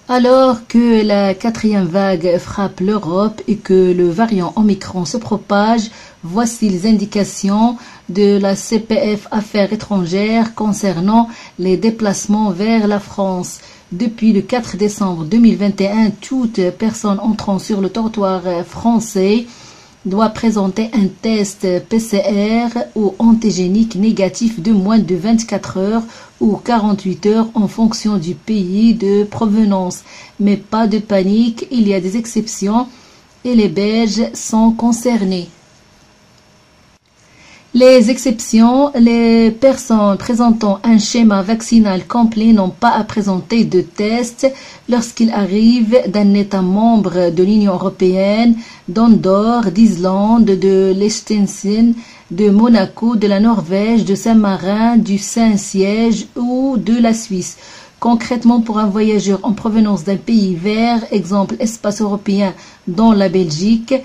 Alors que la quatrième vague frappe l'Europe et que le variant Omicron se propage, voici les indications de la CPF Affaires étrangères concernant les déplacements vers la France. Depuis le 4 décembre 2021, toute personne entrant sur le territoire français doit présenter un test PCR ou antigénique négatif de moins de 24 heures ou 48 heures en fonction du pays de provenance. Mais pas de panique, il y a des exceptions et les Belges sont concernés. Les exceptions, les personnes présentant un schéma vaccinal complet n'ont pas à présenter de test lorsqu'ils arrivent d'un État membre de l'Union européenne, d'Andorre, d'Islande, de Liechtenstein, de Monaco, de la Norvège, de Saint-Marin, du Saint-Siège ou de la Suisse. Concrètement, pour un voyageur en provenance d'un pays vert, exemple espace européen dans la Belgique,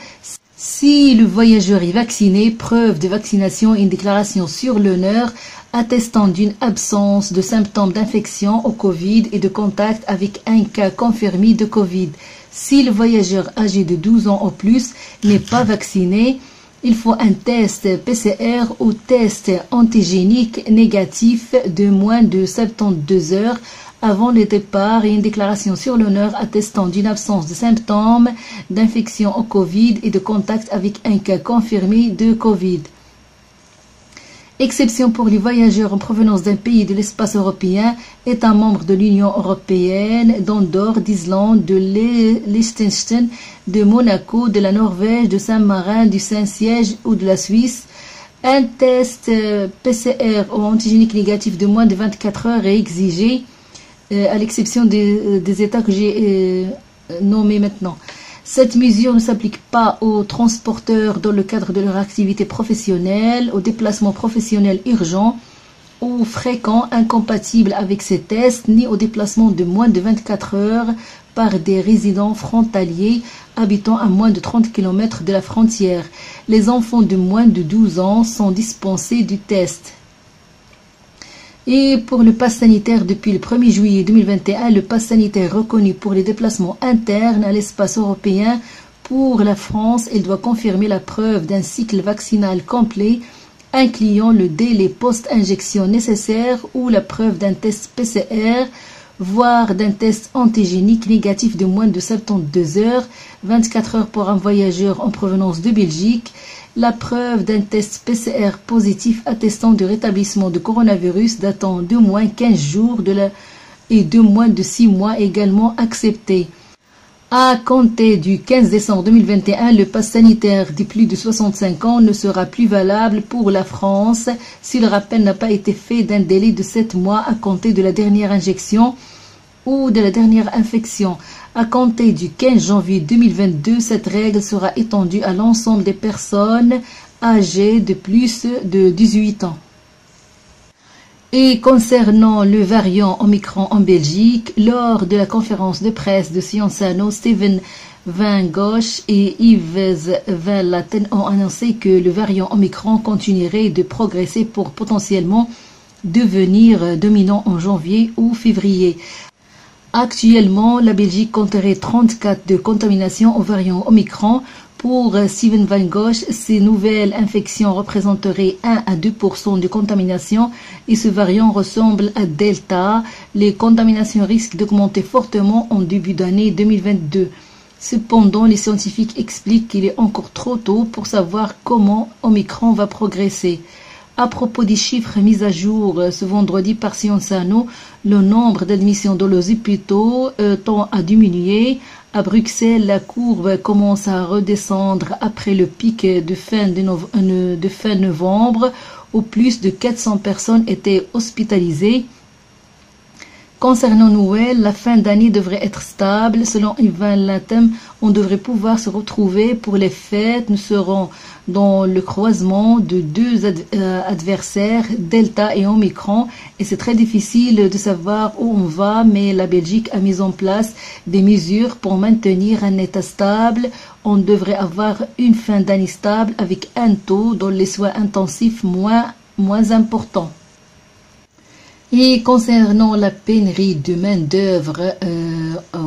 si le voyageur est vacciné, preuve de vaccination et une déclaration sur l'honneur attestant d'une absence de symptômes d'infection au Covid et de contact avec un cas confirmé de Covid. Si le voyageur âgé de 12 ans ou plus n'est pas vacciné, il faut un test PCR ou test antigénique négatif de moins de 72 heures avant le départ et une déclaration sur l'honneur attestant d'une absence de symptômes d'infection au Covid et de contact avec un cas confirmé de Covid. Exception pour les voyageurs en provenance d'un pays de l'espace européen, État membre de l'Union européenne, d'Andorre, d'Islande, de Liechtenstein, de Monaco, de la Norvège, de Saint-Marin, du Saint-Siège ou de la Suisse. Un test PCR ou antigénique négatif de moins de 24 heures est exigé, à l'exception des États que j'ai nommés maintenant. Cette mesure ne s'applique pas aux transporteurs dans le cadre de leur activité professionnelle, aux déplacements professionnels urgents ou fréquents incompatibles avec ces tests, ni aux déplacements de moins de 24 heures par des résidents frontaliers habitant à moins de 30 km de la frontière. Les enfants de moins de 12 ans sont dispensés du test. Et pour le pass sanitaire, depuis le 1er juillet 2021, le pass sanitaire reconnu pour les déplacements internes à l'espace européen pour la France, il doit confirmer la preuve d'un cycle vaccinal complet, incluant le délai post-injection nécessaire ou la preuve d'un test PCR, voire d'un test antigénique négatif de moins de 72 heures, 24 heures pour un voyageur en provenance de Belgique, la preuve d'un test PCR positif attestant du rétablissement de coronavirus datant de moins 15 jours et de moins de 6 mois également accepté. À compter du 15 décembre 2021, le pass sanitaire des plus de 65 ans ne sera plus valable pour la France si le rappel n'a pas été fait d'un délai de 7 mois à compter de la dernière injection ou de la dernière infection. À compter du 15 janvier 2022, cette règle sera étendue à l'ensemble des personnes âgées de plus de 18 ans. Et concernant le variant Omicron en Belgique, lors de la conférence de presse de Sciences Ano, Steven Van Gogh et Yves Van Laten ont annoncé que le variant Omicron continuerait de progresser pour potentiellement devenir dominant en janvier ou février. Actuellement, la Belgique compterait 34 de contamination au variant Omicron. Pour Steven Van Gogh, ces nouvelles infections représenteraient 1 à 2% de contamination et ce variant ressemble à Delta. Les contaminations risquent d'augmenter fortement en début d'année 2022. Cependant, les scientifiques expliquent qu'il est encore trop tôt pour savoir comment Omicron va progresser. À propos des chiffres mis à jour ce vendredi par Sciences Ano, le nombre d'admissions dans les hôpitaux tend à diminuer. À Bruxelles, la courbe commence à redescendre après le pic de fin novembre, où plus de 400 personnes étaient hospitalisées. Concernant Noël, la fin d'année devrait être stable. Selon Yvan Latem, on devrait pouvoir se retrouver pour les fêtes. Nous serons dans le croisement de deux adversaires, Delta et Omicron, et c'est très difficile de savoir où on va, mais la Belgique a mis en place des mesures pour maintenir un état stable. On devrait avoir une fin d'année stable avec un taux dans les soins intensifs moins important. Et concernant la pénurie de main-d'œuvre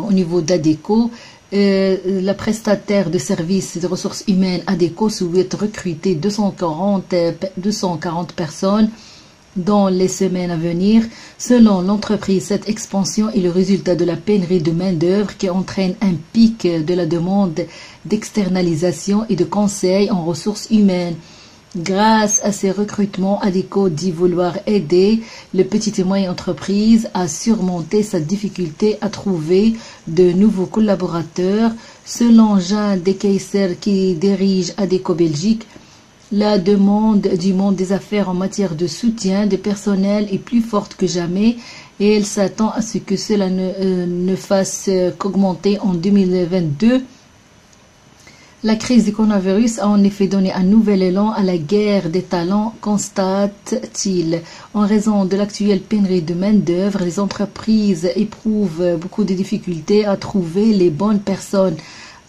au niveau d'ADECO, la prestataire de services et de ressources humaines ADECO souhaite recruter 240 personnes dans les semaines à venir. Selon l'entreprise, cette expansion est le résultat de la pénurie de main-d'œuvre qui entraîne un pic de la demande d'externalisation et de conseil en ressources humaines. Grâce à ces recrutements, ADECO dit vouloir aider les petites et moyennes entreprises à surmonter sa difficulté à trouver de nouveaux collaborateurs. Selon Jean Dekeyser, qui dirige ADECO Belgique, la demande du monde des affaires en matière de soutien de personnel est plus forte que jamais et elle s'attend à ce que cela ne fasse qu'augmenter en 2022. La crise du coronavirus a en effet donné un nouvel élan à la guerre des talents, constate-t-il. En raison de l'actuelle pénurie de main-d'œuvre, les entreprises éprouvent beaucoup de difficultés à trouver les bonnes personnes.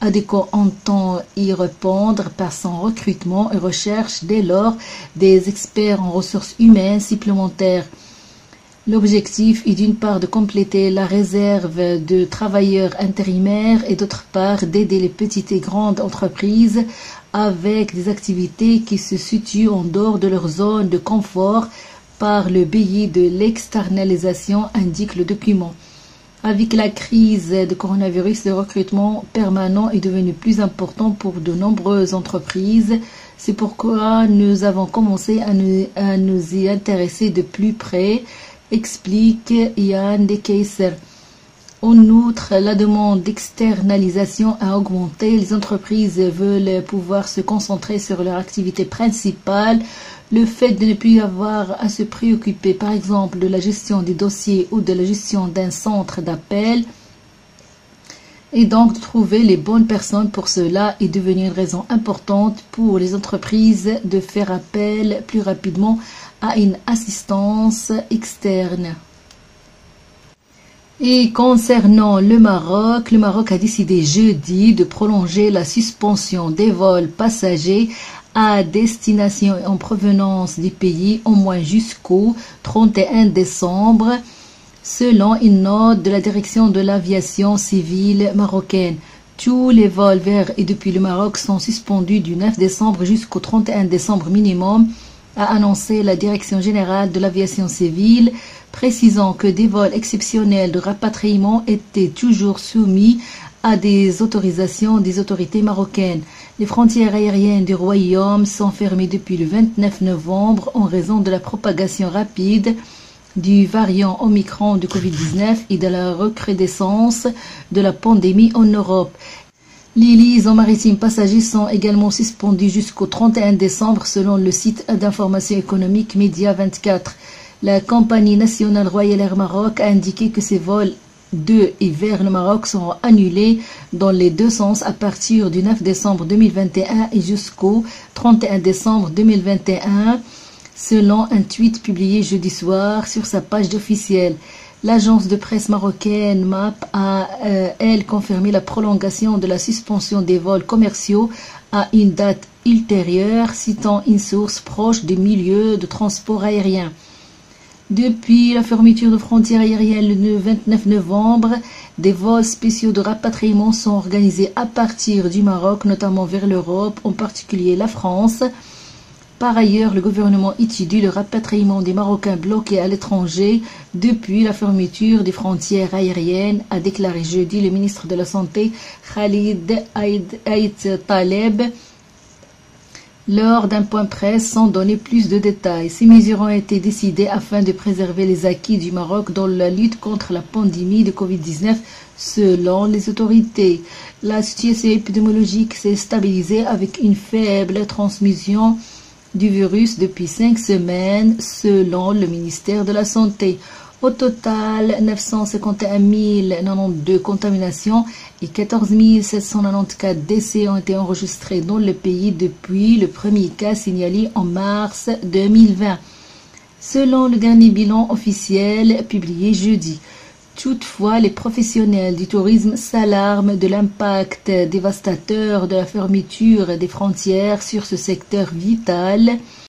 ADECO entend y répondre par son recrutement et recherche dès lors des experts en ressources humaines supplémentaires. L'objectif est d'une part de compléter la réserve de travailleurs intérimaires et d'autre part d'aider les petites et grandes entreprises avec des activités qui se situent en dehors de leur zone de confort par le biais de l'externalisation, indique le document. Avec la crise de coronavirus, le recrutement permanent est devenu plus important pour de nombreuses entreprises. C'est pourquoi nous avons commencé à nous y intéresser de plus près, explique Yann Dekeyser. En outre, la demande d'externalisation a augmenté. Les entreprises veulent pouvoir se concentrer sur leur activité principale. Le fait de ne plus avoir à se préoccuper, par exemple, de la gestion des dossiers ou de la gestion d'un centre d'appel, et donc de trouver les bonnes personnes pour cela est devenu une raison importante pour les entreprises de faire appel plus rapidement à une assistance externe. Et concernant le Maroc a décidé jeudi de prolonger la suspension des vols passagers à destination et en provenance du pays au moins jusqu'au 31 décembre, selon une note de la direction de l'aviation civile marocaine. Tous les vols vers et depuis le Maroc sont suspendus du 9 décembre jusqu'au 31 décembre minimum, a annoncé la Direction générale de l'aviation civile, précisant que des vols exceptionnels de rapatriement étaient toujours soumis à des autorisations des autorités marocaines. Les frontières aériennes du royaume sont fermées depuis le 29 novembre en raison de la propagation rapide du variant Omicron de Covid-19 et de la recrudescence de la pandémie en Europe. Les liaisons maritimes passagers sont également suspendues jusqu'au 31 décembre selon le site d'information économique Média 24. La compagnie nationale Royal Air Maroc a indiqué que ces vols de et vers le Maroc seront annulés dans les deux sens à partir du 9 décembre 2021 et jusqu'au 31 décembre 2021, selon un tweet publié jeudi soir sur sa page officielle. L'agence de presse marocaine MAP a, elle, confirmé la prolongation de la suspension des vols commerciaux à une date ultérieure, citant une source proche des milieux de transport aérien. Depuis la fermeture de frontières aériennes le 29 novembre, des vols spéciaux de rapatriement sont organisés à partir du Maroc, notamment vers l'Europe, en particulier la France. Par ailleurs, le gouvernement étudie le rapatriement des Marocains bloqués à l'étranger depuis la fermeture des frontières aériennes, a déclaré jeudi le ministre de la Santé Khalid Aït Taleb lors d'un point presse sans donner plus de détails. Ces mesures ont été décidées afin de préserver les acquis du Maroc dans la lutte contre la pandémie de Covid-19 selon les autorités. La situation épidémiologique s'est stabilisée avec une faible transmission du virus depuis 5 semaines, selon le ministère de la Santé. Au total, 951 092 contaminations et 14 794 décès ont été enregistrés dans le pays depuis le premier cas signalé en mars 2020, selon le dernier bilan officiel publié jeudi. Toutefois, les professionnels du tourisme s'alarment de l'impact dévastateur de la fermeture des frontières sur ce secteur vital.